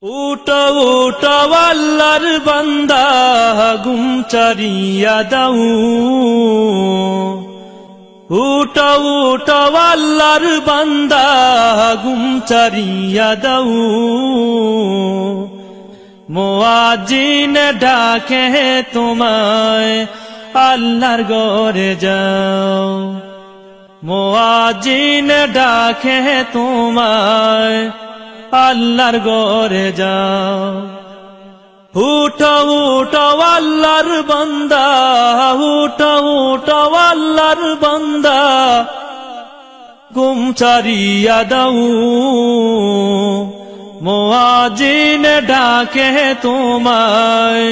উঠো উঠো আল্লাহর বান্দা ঘুম ছাড়িয়া দাও। উঠো উঠো আল্লাহর বান্দা ঘুম ছাড়িয়া দাও। মুয়াজ্জিন ডাকে তোমায় আল্লাহর ঘরে যাও। মুয়াজ্জিন ডাকে তোমায় আল্লাহর ঘরে যাও। উঠো উঠো আল্লাহর বান্দা, উঠো উঠো আল্লাহর বান্দা ঘুম ছাড়িয়া দাও। মুয়াজ্জিন ডাকে তোমায়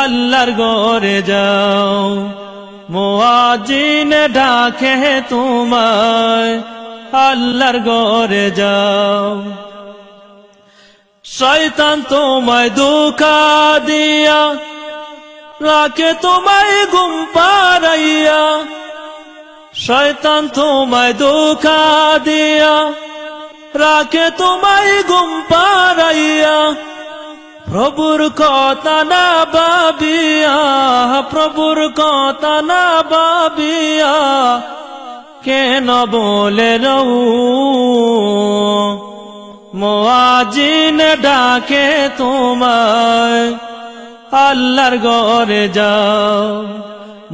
আল্লাহর ঘরে যাও। মুয়াজ্জিন ডাকে তোমায় আল্লাহর ঘরে যাও। শয়তান তোমায় ধোঁকা দিয়া রাখে তোমায় ঘুম পাড়াইয়া। শয়তান তোমায় ধোঁকা দিয়া রাখে তোমায় ঘুম পাড়াইয়া। প্রভুর কথা না ভাবিয়া, প্রভুর কথা না ভাবিয়া কেন বলে রও। মুয়াজ্জিন ডাকে তোমায় আল্লাহর ঘরে যাও।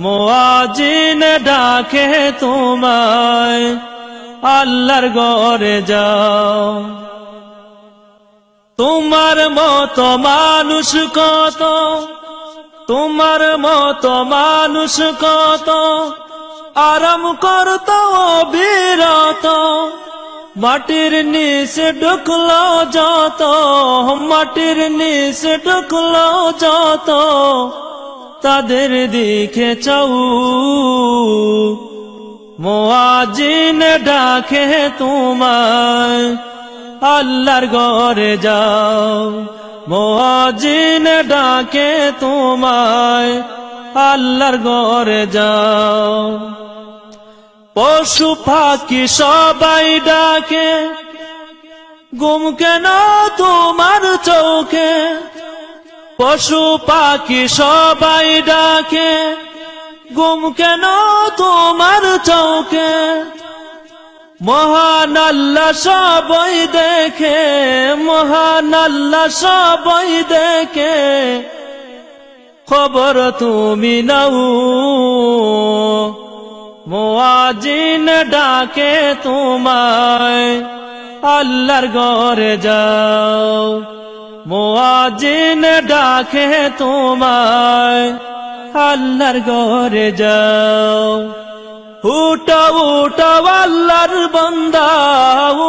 মুয়াজ্জিন ডাকে তোমায় আল্লাহর ঘরে যাও। তোমার মতো মানুষ কত, তোমার মতো মানুষ কত আরাম করত অবিরত। মাটির নিচে ঢুকলো যত, মাটির নিচে ঢুকলো যত তাদের দিকে চাও। মুয়াজ্জিন ডাকে তোমায় আল্লাহর ঘরে যাও। মুয়াজ্জিন ডাকে তোমায় আল্লাহর ঘরে যাও। পশু পাখি সবাই ডাকে ঘুম কেন তোমার চোখে। পশু পাখি সবাই ডাকে ঘুম কেন তোমার চোখে। মহান আল্লাহ সবাই দেখে, মহান আল্লাহ সবাই দেখে খবর তুমি নাও। মুয়াজ্জিন ডাকে তোমায় আল্লাহর ঘরে যাও। মুয়াজ্জিন ডাকে তোমায় আল্লাহর ঘরে যাও। উঠো উঠো আল্লাহর বান্দা,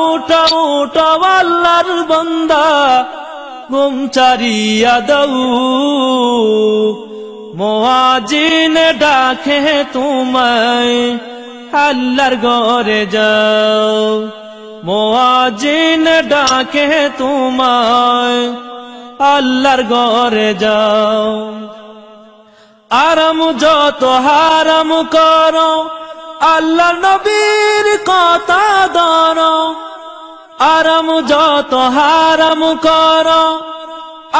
উঠো উঠো আল্লাহর বান্দা ঘুম ছাড়িয়া দাও। মুয়াজ্জিন ডাকে তোমায় আল্লাহর ঘরে যাও। মুয়াজ্জিন ডাকে তোমায় আল্লাহর ঘরে যাও। আরাম যত হারাম করো আল্লাহর নবীর কথা ধরো। আরাম যত হারাম করো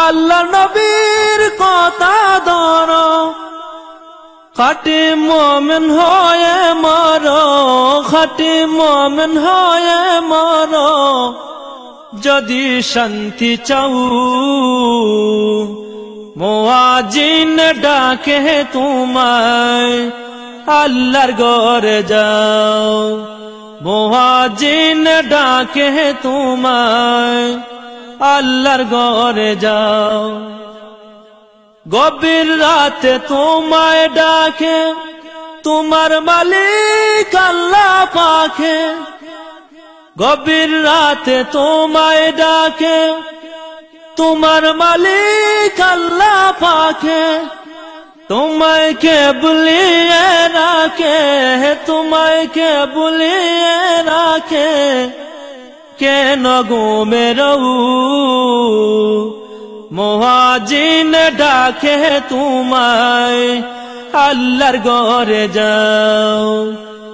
আল্লাহর নবীর কথা ধরো। খাঁটি মুমিন হয়ে মরো, খাঁটি মুমিন হয়ে মরো যদি শান্তি চাও। মুয়াজ্জিন ডাকে তোমায় আল্লাহর ঘরে যাও। মুয়াজ্জিন ডাকে তোমায় আল্লাহর ঘরে যাও। গভীর রাতে তোমায় ডাকে তোমার মালিক আল্লাহ পাকে। গভীর রাতে তোমায় ডাকে তোমার মালিক আল্লাহ পাকে। তোমায় কে ভুলিয়ে রাখে, তোমায় কে ভুলিয়ে রাখে কেন ঘুমে রও। মুয়াজ্জিন ডাকে তোমায় আল্লাহর ঘরে যাও।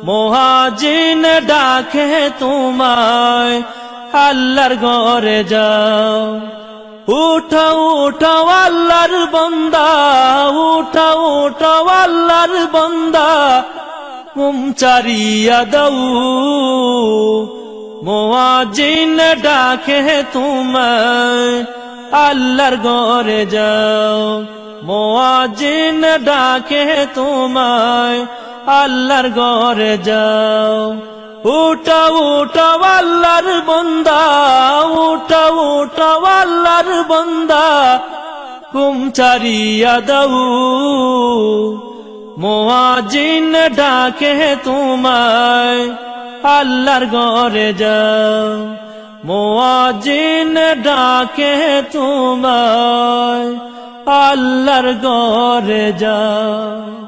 মুয়াজ্জিন ডাকে তোমায় আল্লাহর ঘরে যাও। উঠাও উঠাও আল্লাহর বান্দা, উঠাও উঠাও আল্লাহর বান্দা, ঘুম চারিয়া দাও, মুয়াজ্জিন ডাকে তোমায়, আল্লাহর ঘরে যাও, মুয়াজ্জিন ডাকে তোমায়, আল্লাহর ঘরে যাও। উঠাও উঠাও আল্লাহর বান্দা, উঠাও উঠাও আল্লাহর বান্দা, ঘুম চারিয়া দাও, মুয়াজ্জিন ডাকে তোমায়, আল্লাহর ঘরে যাও, মুয়াজ্জিন ডাকে তোমায়, আল্লাহর ঘরে যাও।